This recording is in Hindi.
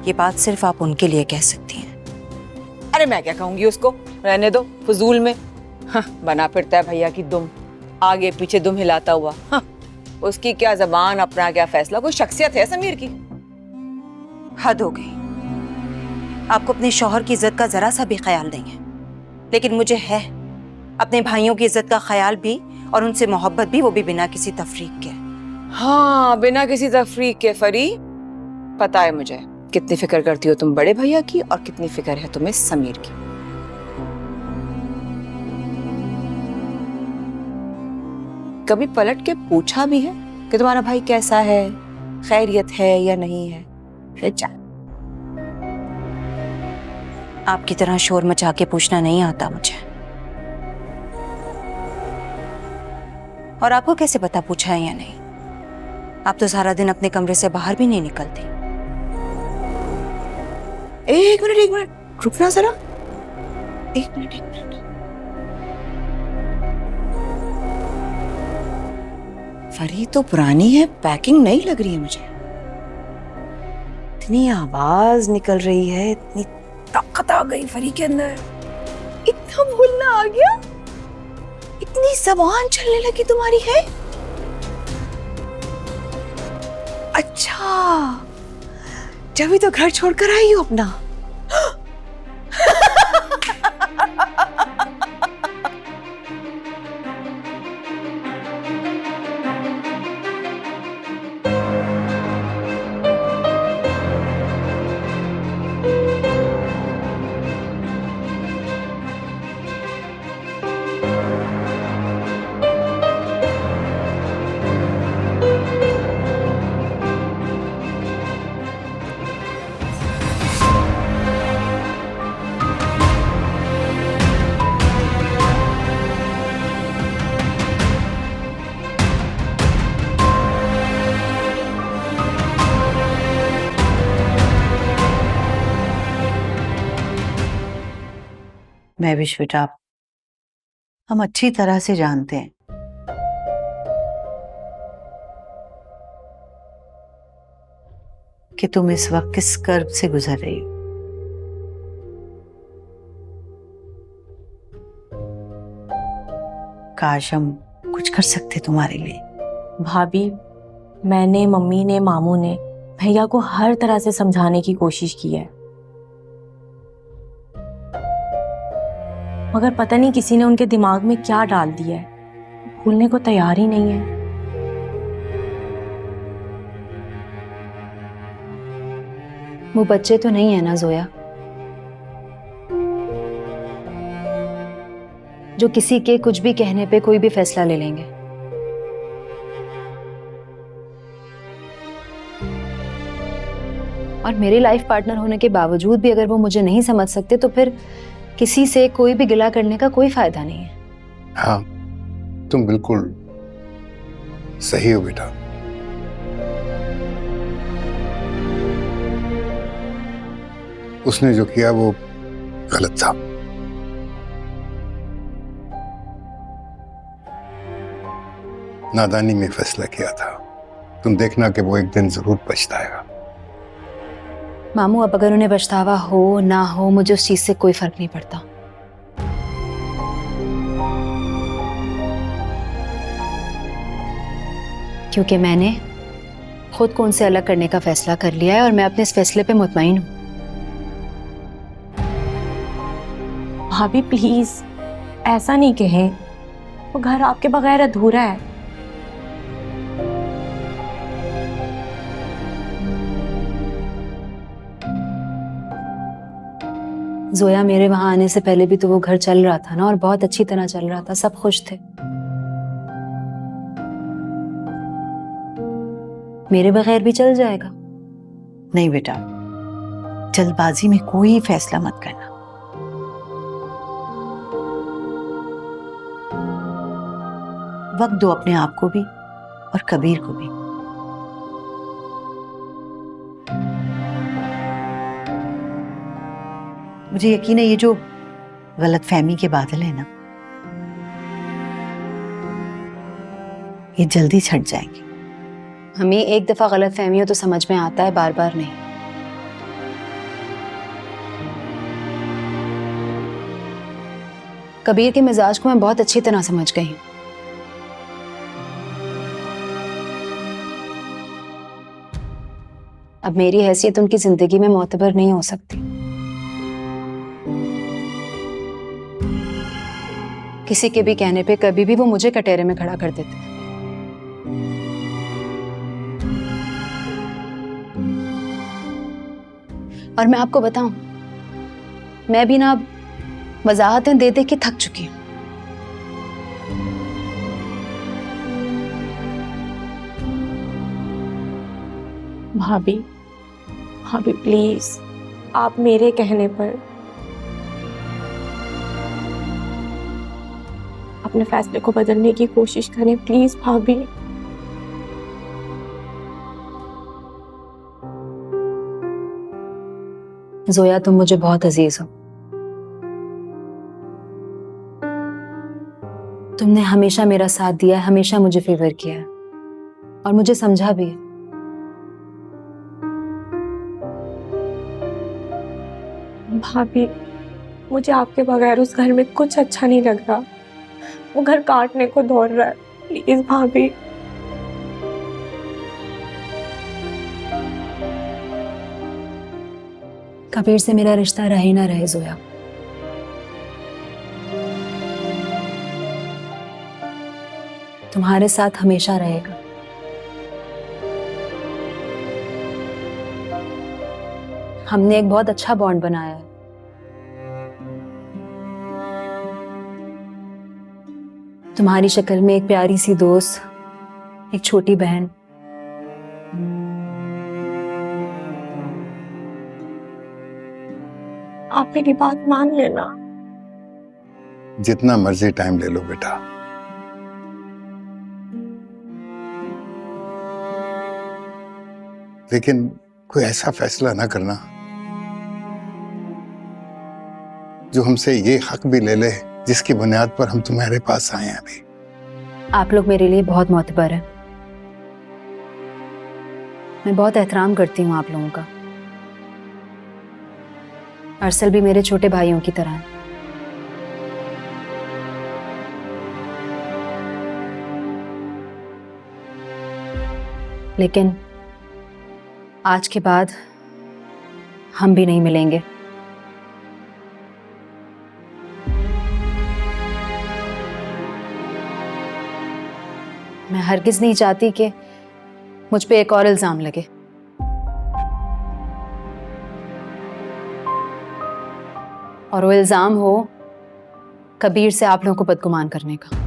ये बात सिर्फ आप उनके लिए कह सकती हैं। अरे मैं क्या कहूंगी उसको, रहने दो फजूल में। हाँ, बना फिरता है भैया की दुम, आगे पीछे दुम हिलाता हुआ। हाँ, उसकी क्या जबान, अपना क्या फैसला, कोई शख्सियत है समीर की? हद हो गई। आपको अपने शौहर की इज्जत का जरा सा भी ख्याल नहीं है, लेकिन मुझे है। अपने भाइयों की इज्जत का ख्याल भी और उनसे मोहब्बत भी, वो भी बिना किसी तफरीक के। हाँ, बिना किसी तफरीक के फरी। पता है मुझे कितनी फिक्र करती हो तुम बड़े भैया की और कितनी फिक्र है तुम्हें समीर की। कभी पलट के पूछा भी है कि तुम्हारा भाई कैसा है, खैरियत है या नहीं है? आपकी तरह शोर मचा के पूछना नहीं आता मुझे। और आपको कैसे पता पूछा है या नहीं? आप तो सारा दिन अपने कमरे से बाहर भी नहीं निकलती। एक मिनट रुकना जरा। एक मिनट। फरी तो पुरानी है, पैकिंग नहीं लग रही है मुझे। इतनी आवाज निकल रही है, इतनी ताकत आ गई फरी के अंदर, इतना बोलना आ गया, इतनी जबान चलने लगी तुम्हारी है। अच्छा, जब तो घर छोड़कर आई हो अपना। मैं विश बेटा, हम अच्छी तरह से जानते हैं कि तुम इस वक्त किस कर्ब से गुजर रही हो। काश हम कुछ कर सकते तुम्हारे लिए। भाभी, मैंने, मम्मी ने, मामू ने भैया को हर तरह से समझाने की कोशिश की है, मगर पता नहीं किसी ने उनके दिमाग में क्या डाल दिया है, भूलने को तैयार ही नहीं है। वो बच्चे तो नहीं है ना जोया, जो किसी के कुछ भी कहने पे कोई भी फैसला ले लेंगे। और मेरे लाइफ पार्टनर होने के बावजूद भी अगर वो मुझे नहीं समझ सकते तो फिर किसी से कोई भी गिला करने का कोई फायदा नहीं है। हाँ, तुम बिल्कुल सही हो बेटा। उसने जो किया वो गलत था। नादानी में फैसला किया था। तुम देखना कि वो एक दिन जरूर पछताएगा। मामू, अब अगर उन्हें पछतावा हो ना हो, मुझे उस चीज से कोई फर्क नहीं पड़ता। क्योंकि मैंने खुद को उनसे अलग करने का फैसला कर लिया है और मैं अपने इस फैसले पे मुतमईन हूं। भाभी प्लीज ऐसा नहीं कहें, वो घर आपके बगैर अधूरा है। जोया, मेरे वहां आने से पहले भी तो वो घर चल रहा था ना, और बहुत अच्छी तरह चल रहा था, सब खुश थे। मेरे बगैर भी चल जाएगा। नहीं बेटा, जल्दबाजी में कोई फैसला मत करना। वक्त दो अपने आप को भी और कबीर को भी। मुझे यकीन है ये जो गलतफहमी के बादल है ना, ये जल्दी छट जाएंगे। हमें एक दफा गलत फहमी हो तो समझ में आता है, बार बार नहीं। कबीर के मिजाज को मैं बहुत अच्छी तरह समझ गई हूँ। अब मेरी हैसियत उनकी जिंदगी में मोतबर नहीं हो सकती। किसी के भी कहने पे कभी भी वो मुझे कटहरे में खड़ा कर देते। और मैं आपको बताऊं, मैं भी ना अब वजाहतें दे दे के थक चुकी हूं। भाभी, भाभी प्लीज, आप मेरे कहने पर अपने फैसले को बदलने की कोशिश करें, प्लीज भाभी। जोया, तुम मुझे बहुत अजीज हो। तुमने हमेशा मेरा साथ दिया है, हमेशा मुझे फेवर किया है और मुझे समझा भी है। भाभी, मुझे आपके बगैर उस घर में कुछ अच्छा नहीं लग रहा। वो घर काटने को दौड़ रहा है। प्लीज भाभी। कबीर से मेरा रिश्ता रहे ना रहे जोया, तुम्हारे साथ हमेशा रहेगा। हमने एक बहुत अच्छा बॉन्ड बनाया है। तुम्हारी शक्ल में एक प्यारी सी दोस्त, एक छोटी बहन। आप मेरी बात मान लेना। जितना मर्जी टाइम ले लो बेटा, लेकिन कोई ऐसा फैसला ना करना जो हमसे ये हक भी ले ले जिसकी बुनियाद पर हम तुम्हारे पास आए हैं। अभी आप लोग मेरे लिए बहुत मोतबर हैं। मैं बहुत एहतराम करती हूँ आप लोगों का। अरसल भी मेरे छोटे भाइयों की तरह है। लेकिन आज के बाद हम भी नहीं मिलेंगे। मैं हरगिज नहीं चाहती कि मुझ पे एक और इल्जाम लगे। और वो इल्जाम हो कबीर से आप लोगों को बदगुमान करने का।